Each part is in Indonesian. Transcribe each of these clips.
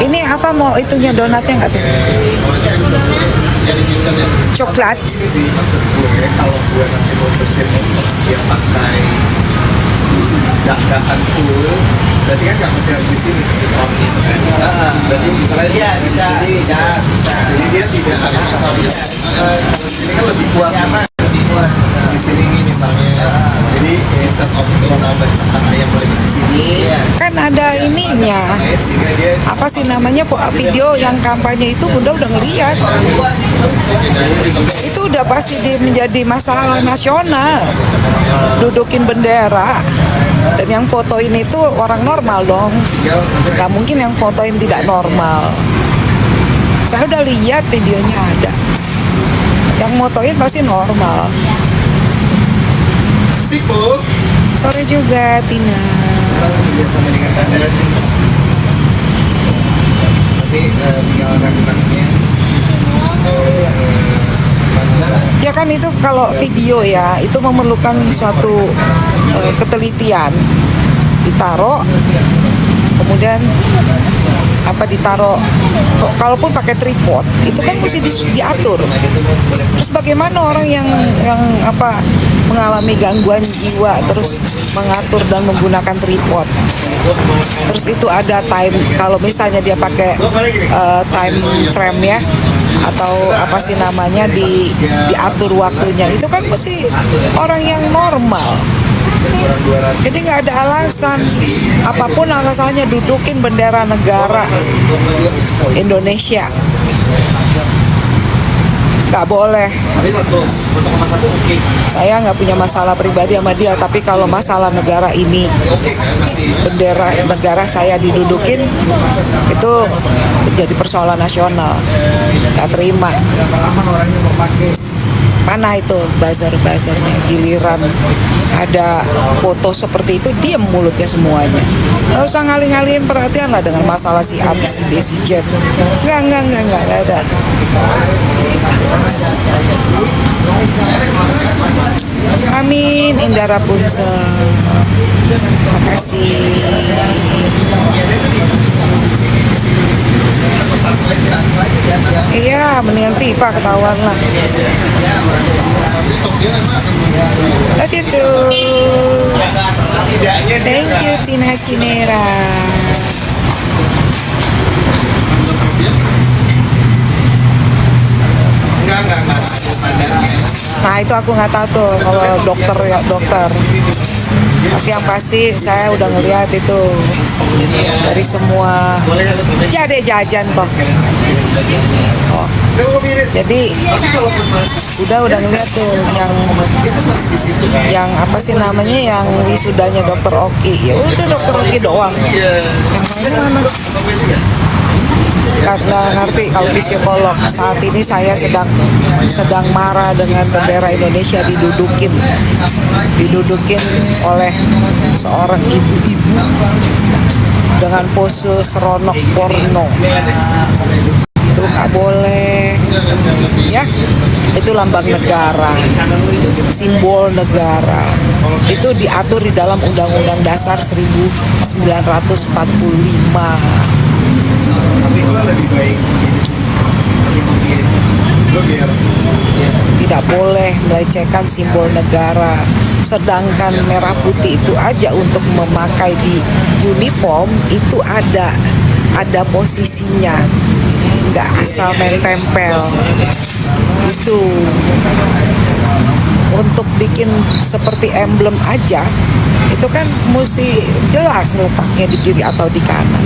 Ini apa mau itunya donatnya nggak tuh? Coklat. Ini sih maksud gue, kalau gue nanti mau bersin dia pakai dak-dakan full, berarti kan nggak mesti harus di sini sih on itu kan. Berarti misalnya Iya, bisa, di sini, bisa. jadi dia tidak ada kalau di sini kan lebih kuat. Di sini nih misalnya, jadi instead of lo nambah cakar ayam lagi di sini, Kan ada ininya. sehingga dia Apa sih namanya video yang kampanye itu Bunda udah ngeliat. Itu udah pasti menjadi masalah nasional. Dudukin bendera. Dan yang fotoin itu orang normal dong. Gak mungkin yang fotoin tidak normal. Saya udah lihat videonya ada. Yang motoin pasti normal. sipo. Sore juga Tina. Sekarang biasa dengan Anda. Nanti tinggal ragu-ragunya. Ya kan itu kalau video ya itu memerlukan suatu ketelitian. Ditaruh kemudian ditaruh kalaupun pakai tripod itu kan mesti diatur. Terus bagaimana orang yang mengalami gangguan jiwa terus mengatur dan menggunakan tripod. Terus itu ada time, kalau misalnya dia pakai time frame ya, atau apa sih namanya diatur waktunya, itu kan mesti orang yang normal. Jadi nggak ada alasan, apapun alasannya, dudukin bendera negara Indonesia. Nggak boleh. Tapi 1,1 oke. Saya nggak punya masalah pribadi sama dia, tapi kalau masalah negara ini, Oke kan masih bendera negara saya didudukin, itu menjadi persoalan nasional. Nggak terima. Mana itu bazar-bazarnya, giliran ada foto seperti itu, diam mulutnya semuanya. Nggak usah ngalih-ngalihin perhatian lah dengan masalah si A, si B, si Z. Nggak ada. Amin, Indah Rapunzel. Makasih. Iya, mendingan FIFA ketahuan lah. Love you too. Thank you Tina Kinera. enggak standarnya. Nah itu aku nggak tahu tuh kalau dokter ya dokter. Tapi yang pasti saya udah ngeliat itu dari semua jadi jajan toh. Oh, jadi udah ngeliat tuh yang apa sih namanya yang wisudanya dokter Oki. Ya udah dokter Oki doang. Yang lain mana? Nggak ngerti kalau psikolog. Saat ini saya sedang marah dengan bendera Indonesia didudukin oleh seorang ibu-ibu dengan pose seronok porno. Itu nggak boleh ya. Itu lambang negara, simbol negara. Itu diatur di dalam Undang-Undang Dasar 1945. Tapi gue lebih baik Tidak boleh melecehkan simbol negara. Sedangkan merah putih itu aja untuk memakai di uniform itu ada posisinya, nggak asal main tempel. Itu untuk bikin seperti emblem aja, itu kan mesti jelas letaknya di kiri atau di kanan.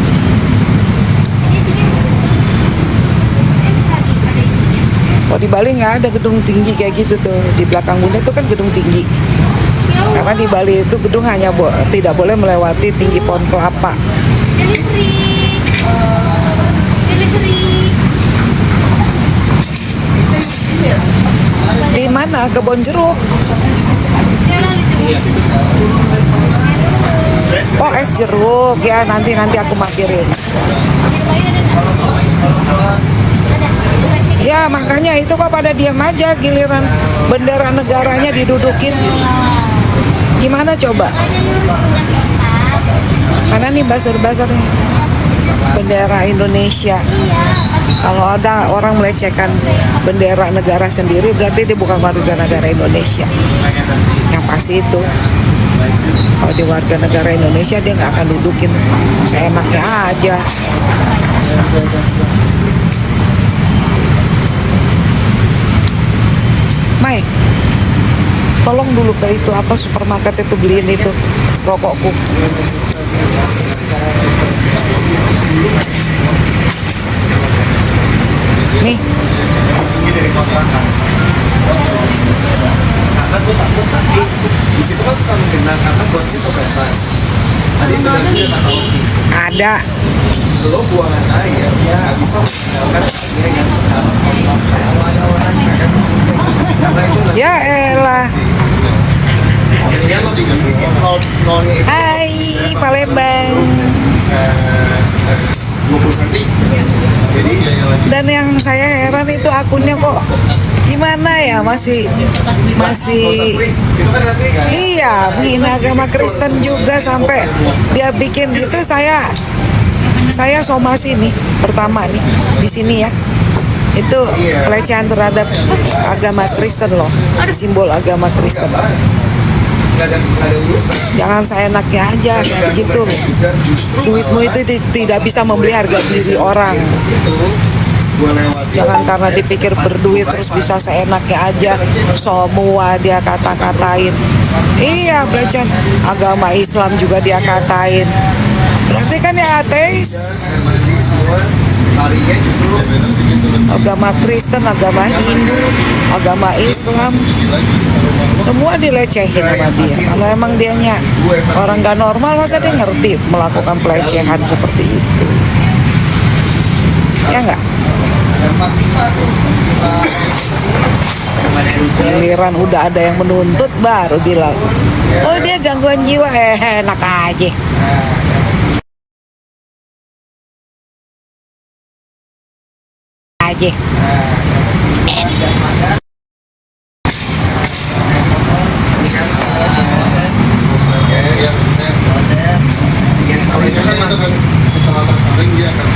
Kalau di Bali nggak ada gedung tinggi kayak gitu tuh. Di belakang Bunda itu kan gedung tinggi. Karena di Bali itu gedung hanya tidak boleh melewati tinggi pohon kelapa. Di mana? Kebon jeruk. Oh, es jeruk ya, nanti aku markirin. Ya makanya itu kok pada diam aja, giliran bendera negaranya didudukin. Gimana coba? Karena nih buzzer-buzzer nih bendera Indonesia. Kalau ada orang melecehkan bendera negara sendiri, berarti dia bukan warga negara Indonesia. Yang pasti itu. Kalau dia warga negara Indonesia, dia nggak akan dudukin seenaknya aja. Mai, tolong dulu ke itu apa supermarket itu beliin itu rokokku. Nih. Ini dari kontrakan. Karena gue takut nanti di situ kan suka mengenal karena gocit atau bebas. Tadi benar juga kata Oki. Ada. Lo buangan air, nggak bisa menggunakan air yang sekarang karena itu nanti Ya elah. mendingan lo diginiin nolnya itu Hai, Palembang. 20 cm. Jadi Dan yang saya heran itu akunnya kok gimana ya masih itu kan nanti iya menghina agama Kristen juga sampai dia bikin itu saya somasi nih pertama nih di sini ya. Itu pelecehan terhadap agama Kristen loh, simbol agama Kristen. nggak ada urusan. Jangan seenaknya aja kayak begitu. Dan justru Duitmu itu tidak bisa membeli harga diri orang. gue lewati Jangan karena dipikir berduit terus bisa seenaknya aja semua dia kata-katain. Iya, pelecehan agama Islam juga dia katain. Berarti kan ya ateis. air mandi semua harinya justru Agama Kristen, agama Hindu, agama Islam, semua dilecehin sama dia. Kalau emang dianya orang gak normal, masa dia ngerti melakukan pelecehan seperti itu? Ya enggak? Giliran udah ada yang menuntut baru bilang, oh dia gangguan jiwa, enak aja. Aja. setelah tersaring dia akan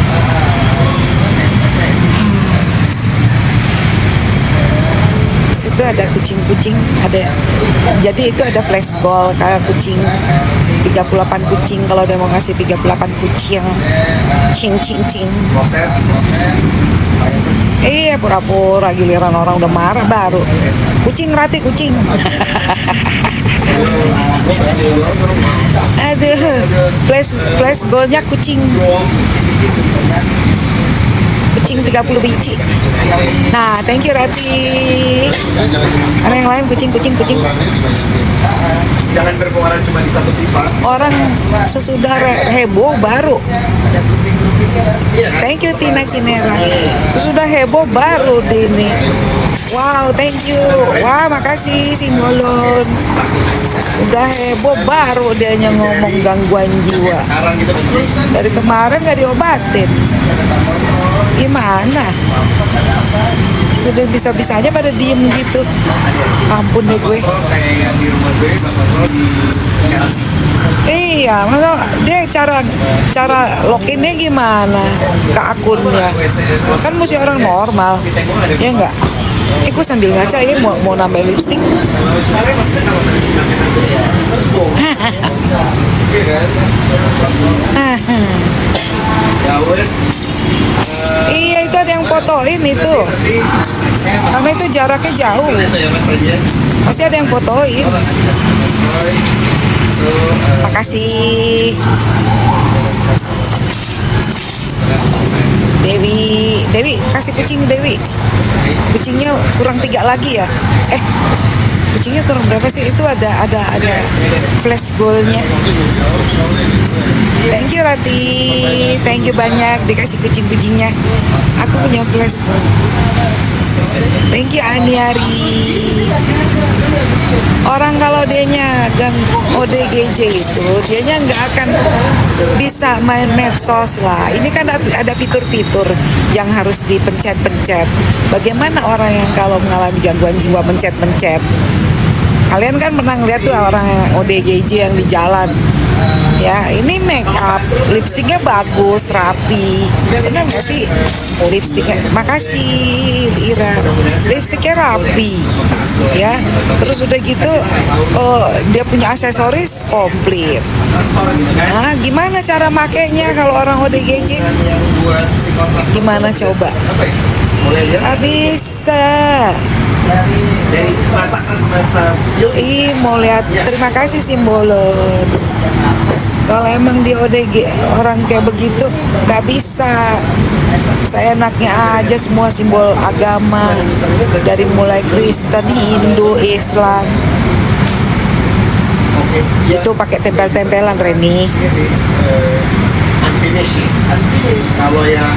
Itu ada kucing-kucing, jadi itu ada flash goal kayak kucing 38 kucing, kalau dia mau ngasih 38 kucing cing. proses Iya, pura-pura giliran orang udah marah baru kucing rati kucing. Aduh, flash goalnya kucing 30 biji. Nah, thank you Rati. Ada yang lain kucing. jangan berpengaruh cuma di satu pipa. Orang sesudah heboh baru. Iya kan? Thank you Tina Kinera. Sesudah heboh baru Dini. Wow, thank you. Wah, makasih Simbolon. Udah heboh baru dianya ngomong gangguan jiwa. Sekarang gitu Dari kemarin gak diobatin. Gimana? Sudah bisa-bisanya pada diem gitu. Ampun deh gue. kontrol kayak yang di rumah gue kontrol di garasi. Iya, masa dia cara loginnya gimana ke akunnya? Kan mesti orang normal, ya enggak? Gue sambil ngaca ya mau nambah lipstick. Cuman maksudnya kalau harus bohong. Iya kan? Ya wes. Iya, itu ada yang fotoin itu. Nanti nextnya pas Karena itu jaraknya jauh. itu ya mas tadi ya. Pasti ada yang fotoin. Orang nanti kasih mas Roy. So, Makasih Dewi kasih kucing Dewi. Kucingnya kurang 3 lagi ya. Kucingnya kurang berapa sih? Itu ada flash goalnya. Thank you Rati, thank you banyak dikasih kucing-kucingnya. Aku punya flash goal. Thank you Aniari. Orang kalau dianya gang ODGJ itu, dianya nggak akan bisa main medsos lah. Ini kan ada fitur-fitur yang harus dipencet-pencet. Bagaimana orang yang kalau mengalami gangguan jiwa mencet-mencet? Kalian kan pernah ngeliat tuh orang ODGJ yang di jalan. Ya, ini make up, lipstiknya bagus, rapi. Benar nggak sih? Lipstiknya, makasih Ira. Lipstiknya rapi, ya. Terus udah gitu, oh, dia punya aksesoris komplit. Nah, gimana cara makainya kalau orang ODGJ? yang buat si kontrak Gimana coba? apa ya? Boleh lihat Nggak bisa. dari masa film Ih, mau lihat. Terima kasih Simbolon. Kalau emang di ODG orang kayak begitu nggak bisa. Saya enaknya aja semua simbol agama dari mulai Kristen, Hindu, Islam oke itu pakai tempel-tempelan Reni. ini sih unfinished. Kalau yang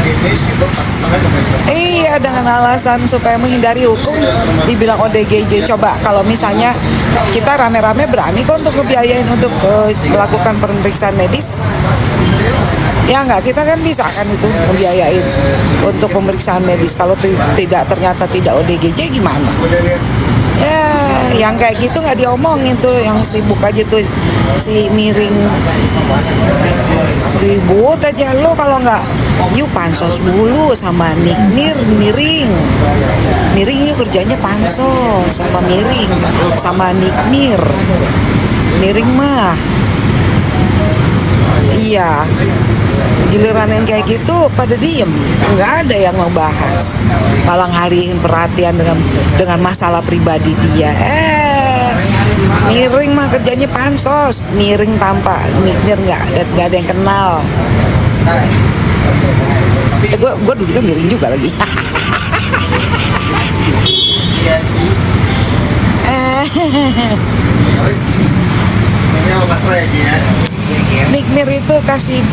finish itu 4,5 sampai 5. Iya, dengan alasan supaya menghindari hukum dibilang ODGJ. Coba kalau misalnya kita rame-rame berani kok untuk ngebiayain untuk melakukan pemeriksaan medis. Ya enggak, kita kan bisa kan itu ngebiayain untuk pemeriksaan medis. Kalau ternyata tidak ODGJ gimana? Udah lihat Ya, yang kayak gitu nggak diomongin tuh, yang sibuk aja tuh si miring. Ribut aja lo kalau nggak, yuk pansos dulu sama miring. Miring yuk kerjanya pansos sama miring, sama nikmir. Miring mah, iya. Giliran yang kayak gitu pada diem, nggak ada yang membahas, malah ngalihin perhatian dengan masalah pribadi dia. Miring mah kerjanya pansos, miring tanpa mikir nggak ada yang kenal. Gue duduknya miring juga lagi. terus ini apa Mas Ray ya? Nikmir itu kasih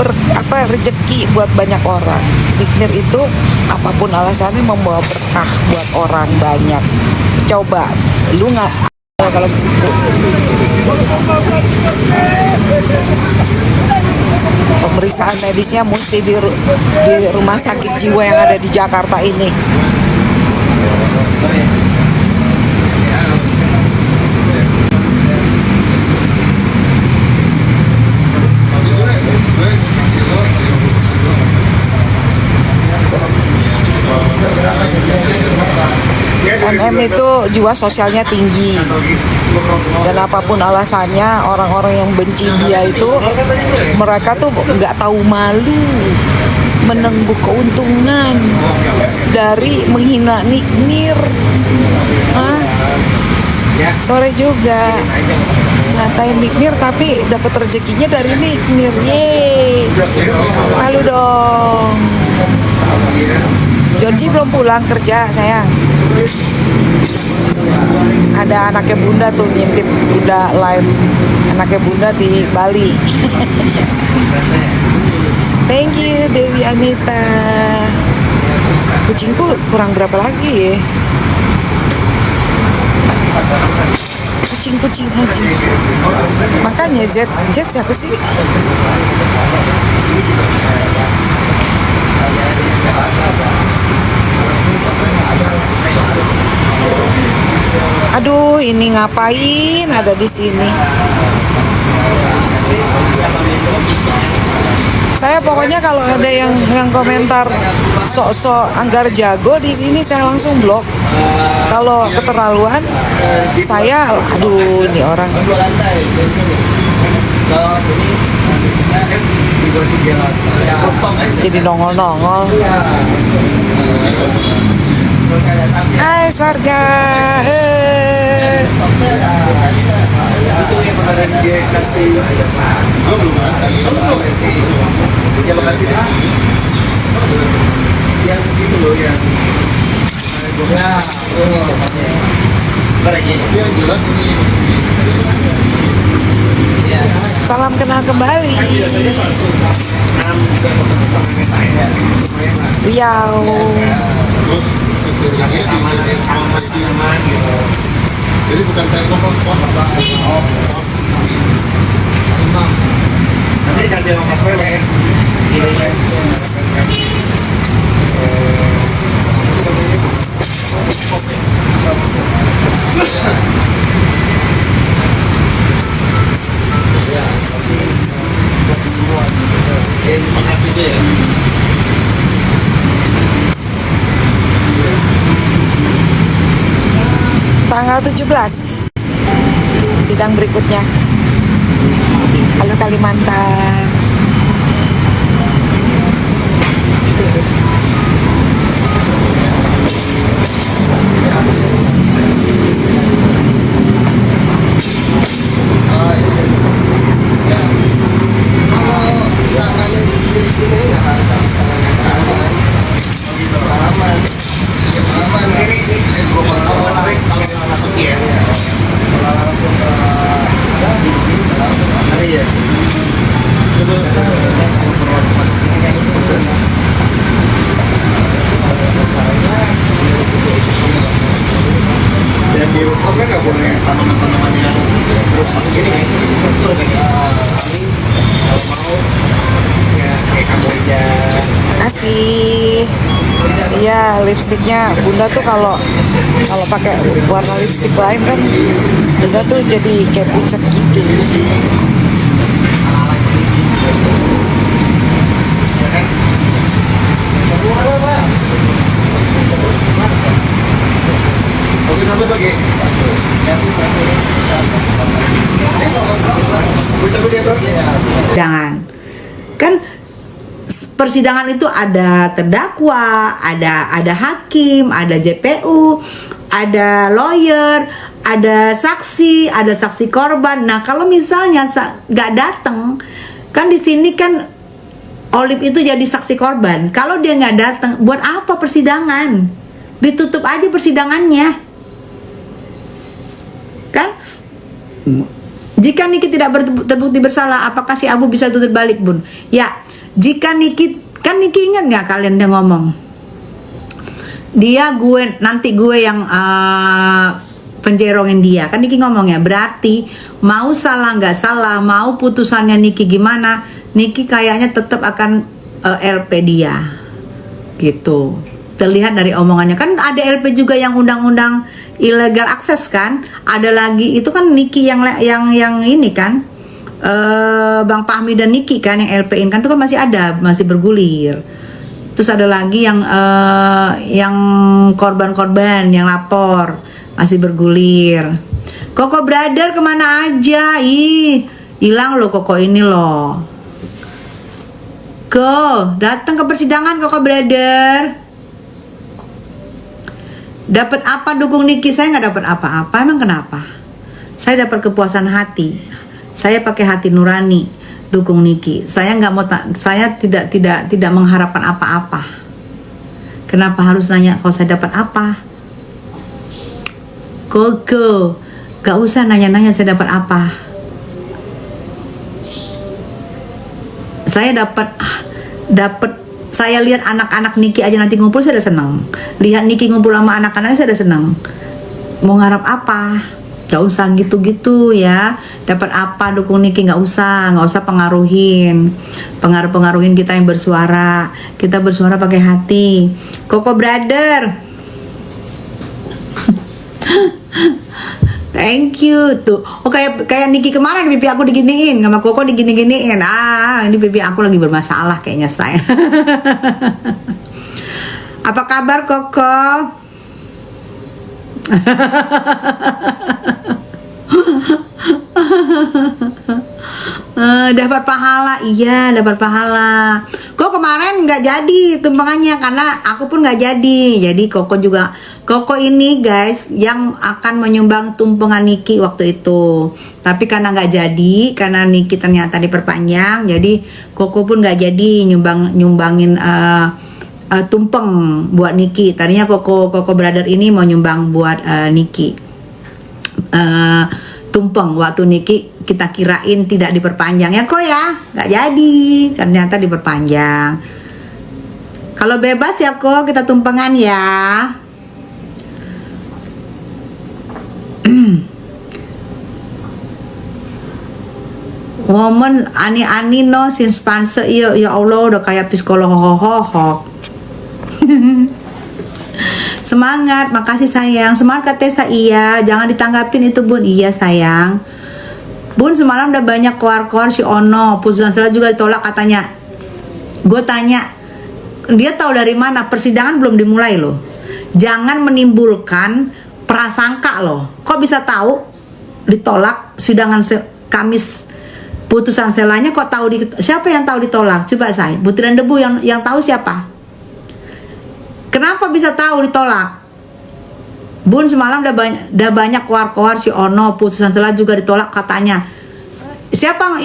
rezeki buat banyak orang. Nikmir itu apapun alasannya membawa berkah buat orang banyak. Coba lu nggak kalau pemeriksaan medisnya mesti di rumah sakit jiwa yang ada di Jakarta ini. MM itu jiwa sosialnya tinggi, dan apapun alasannya orang-orang yang benci dia itu mereka tuh nggak tahu malu menengguk keuntungan dari menghina Nikmir. Sore juga ngatain Nikmir tapi dapat rezekinya dari Nikmir. Yeay, malu dong. Georgie belum pulang kerja sayang. Ada anaknya Bunda tuh ngintip Bunda live. Anaknya Bunda di Bali. Thank you Dewi Anita. Kucingku kurang berapa lagi ya? Kucing aja. Makanya Z siapa sih? Aduh, ini ngapain ada di sini? Saya pokoknya kalau ada yang komentar sok-sok Anggar jago di sini saya langsung blok. Kalau keterlaluan saya aduh nih orang. Jadi nongol-nongol. Hai warga. Itu yang kemarin dia kasih, gue belum kasih, kamu belum kasih, dia mau kasih yang gitu loh yang gue kasih, lagi itu yang jelas ini. Salam kenal kembali. Riau. Terus kasih aman gitu. Jadi bukan tembok kok. Nanti dikasih sama Mas Rele ya. Ininya. tanggal 17 sidang berikutnya. Halo Kalimantan. Dan di rooftop kan nggak boleh tanaman-tanaman yang rusak gini. Kalau mau ya kayak kamboja. Kasih. Iya, lipstiknya Bunda tuh kalau pakai warna lipstik lain kan Bunda tuh jadi kayak pucat gitu. Oke, sampai pakai. Persidangan kan, persidangan itu ada terdakwa, ada hakim, ada JPU, ada lawyer, ada saksi korban. Nah kalau misalnya nggak datang, kan di sini kan Olive itu jadi saksi korban. Kalau dia nggak datang, buat apa persidangan? Ditutup aja persidangannya, kan? Jika Niki tidak terbukti bersalah, apakah si Abu bisa tuntut balik, Bun? Ya, jika Niki ingat nggak kalian dia ngomong, nanti gue yang penjerongin dia, kan Niki ngomong ya. Berarti mau salah nggak salah, mau putusannya Niki gimana, Niki kayaknya tetap akan LP dia, gitu. Terlihat dari omongannya, kan ada LP juga yang undang-undang illegal access kan, ada lagi itu kan Niki yang ini kan, Bang Fahmi dan Niki kan yang LP-in kan, itu kan masih bergulir. Terus ada lagi yang korban-korban yang lapor masih bergulir. Koko Brother kemana aja? Hilang loh Koko ini loh. Datang ke persidangan Koko Brother. Dapat apa dukung Niki? Saya nggak dapat apa-apa. Emang kenapa? Saya dapat kepuasan hati. Saya pakai hati nurani dukung Niki. Saya nggak mau, saya tidak mengharapkan apa-apa. Kenapa harus nanya kalau saya dapat apa? Koko, nggak usah nanya-nanya saya dapat apa. Saya dapat. Saya lihat anak-anak Niki aja nanti ngumpul, saya udah seneng. Lihat Niki ngumpul sama anak-anaknya, saya udah seneng. Mau ngarap apa? Gak usah gitu-gitu ya. Dapat apa dukung Niki, gak usah pengaruhin kita yang bersuara. Kita bersuara pakai hati. Koko Brother, thank you tuh. Oh kayak Niki kemarin pipi aku diginiin, sama Koko digini-giniin. Ini pipi aku lagi bermasalah kayaknya saya. Apa kabar Koko? Dapat pahala, iya dapat pahala. Kok kemarin nggak jadi tumpangannya karena aku pun nggak jadi. Jadi Koko ini guys yang akan menyumbang tumpengan Niki waktu itu. Tapi karena nggak jadi, karena Niki ternyata diperpanjang, jadi Koko pun nggak jadi nyumbangin tumpeng buat Niki. Tadinya Koko Brother ini mau nyumbang buat Niki tumpeng waktu Niki kita kirain tidak diperpanjang ya kok ya, nggak jadi, ternyata diperpanjang. Kalau bebas ya kok kita tumpengan ya. Woman ani no sin sponsor iya ya Allah udah kayak psikolog hohoho. Semangat, makasih sayang. Semangat Tessa, iya. Jangan ditanggapin itu Bun. Iya sayang. Bun semalam udah banyak keluar si Ono. Putusan selah juga ditolak katanya. Gue tanya, dia tahu dari mana? Persidangan belum dimulai loh. Jangan menimbulkan prasangka loh. Kok bisa tahu ditolak sidangan Kamis putusan selanya, kok tahu siapa yang tahu ditolak? Coba saya, butiran debu yang tahu siapa? Kenapa bisa tahu ditolak? Bun, semalam udah banyak keluar si Ono putusan sela juga ditolak katanya. Siapa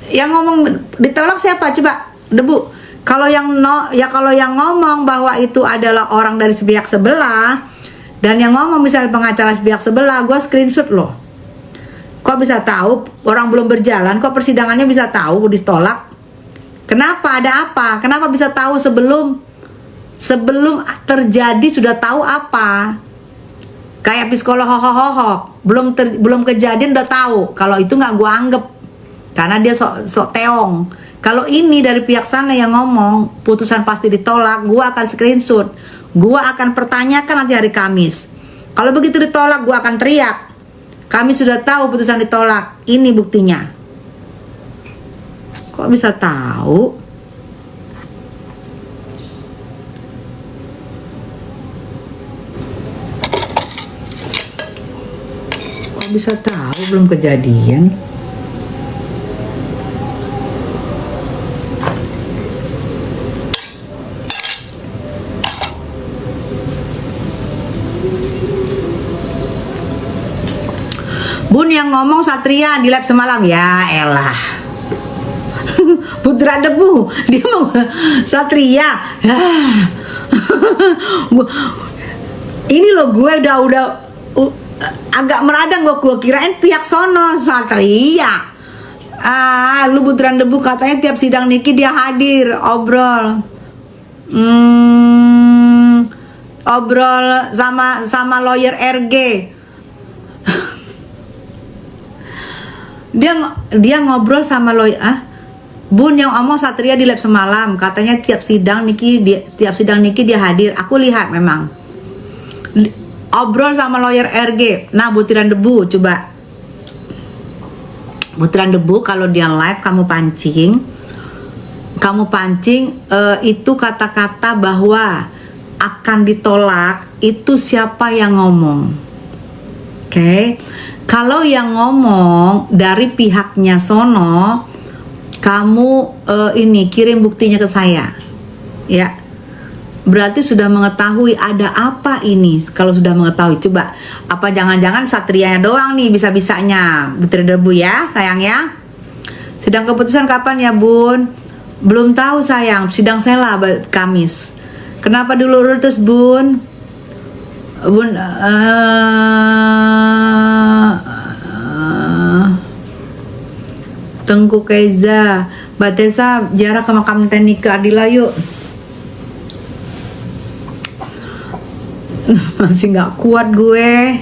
yang ngomong ditolak siapa? Coba debu. Kalau yang ngomong bahwa itu adalah orang dari pihak sebelah dan yang ngomong misalnya pengacara pihak sebelah, gue screenshot loh. Kok bisa tahu orang belum berjalan, kok persidangannya bisa tahu ditolak? Kenapa? Ada apa? Kenapa bisa tahu sebelum terjadi sudah tahu apa? Kayak psikolog belum kejadian udah tahu. Kalau itu nggak gua anggap karena dia sok teong. Kalau ini dari pihak sana yang ngomong putusan pasti ditolak, gua akan screenshot. Gua akan pertanyakan nanti hari Kamis. Kalau begitu ditolak, gua akan teriak. Kami sudah tahu putusan ditolak. Ini buktinya. Kok bisa tahu? Kok bisa tahu belum kejadian? Bun, yang ngomong Satria di lab semalam, ya elah. Putra debu, dia mau Satria. Ini loh, gue udah agak meradang, gue kirain pihak sono Satria. Lu butiran debu katanya tiap sidang Niki dia hadir, obrol sama lawyer RG. dia ngobrol sama lawyer. Bun, yang omong Satria di lab semalam katanya tiap sidang Niki dia hadir. Aku lihat memang obrol sama lawyer RG. Nah, butiran debu, coba butiran debu, kalau dia live kamu pancing itu kata-kata bahwa akan ditolak, itu siapa yang ngomong? Oke. Kalau yang ngomong dari pihaknya sono, kamu kirim buktinya ke saya, ya. Berarti sudah mengetahui ada apa ini. Kalau sudah mengetahui, coba apa jangan-jangan Satrianya doang nih bisa-bisanya butiran debu ya, sayang ya. Sidang keputusan kapan ya, Bun? Belum tahu sayang. Sidang sela Kamis. Kenapa dulu terus, Bun? Tengku Keza, Mbak Tessa jarak ke makam Teni ke Adila yuk. Masih nggak kuat gue.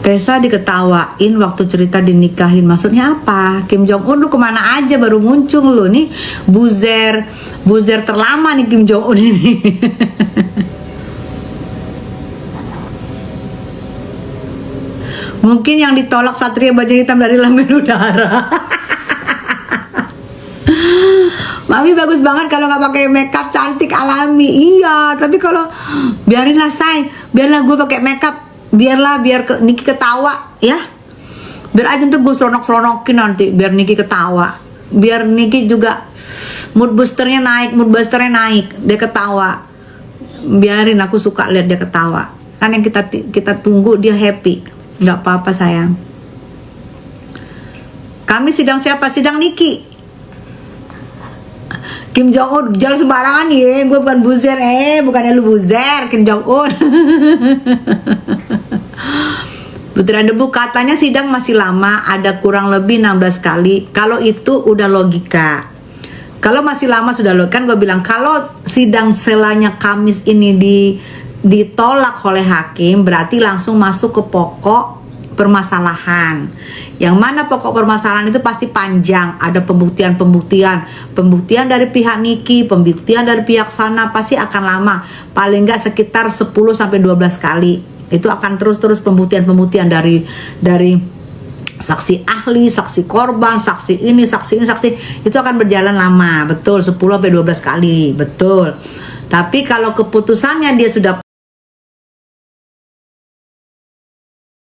Tessa diketawain waktu cerita dinikahin. Maksudnya apa? Kim Jong Un lu kemana aja baru muncul lu nih. Buzer terlama nih Kim Jong Un ini. Mungkin yang ditolak Satria baju hitam dari Lamen Udara. Mami bagus banget kalau nggak pakai makeup, cantik alami. Iya, tapi kalau biarinlah say, biarlah gue pakai makeup, biar Niki ketawa ya. Biar aja tuh gue seronok-seronokin nanti, biar Niki ketawa, biar Niki juga mood boosternya naik, dia ketawa. Biarin, aku suka lihat dia ketawa. Kan yang kita tunggu dia happy. Nggak apa-apa sayang. Kami sidang siapa? Sidang Niki. Kim Jong Un jangan sembarangan ya. Gue bukan buzer, bukannya lu buzer Kim Jong Un. Butiran debu katanya sidang masih lama, ada kurang lebih 16 kali. Kalau itu udah logika. Kalau masih lama sudah logika. Kan gue bilang kalau sidang selanya Kamis ini ditolak oleh hakim, berarti langsung masuk ke pokok permasalahan. Yang mana pokok permasalahan itu pasti panjang, ada pembuktian dari pihak Niki, pembuktian dari pihak sana, pasti akan lama, paling nggak sekitar 10-12 kali. Itu akan terus pembuktian dari saksi ahli, saksi korban, saksi ini, itu akan berjalan lama, betul, 10-12 kali, betul. Tapi kalau keputusannya dia sudah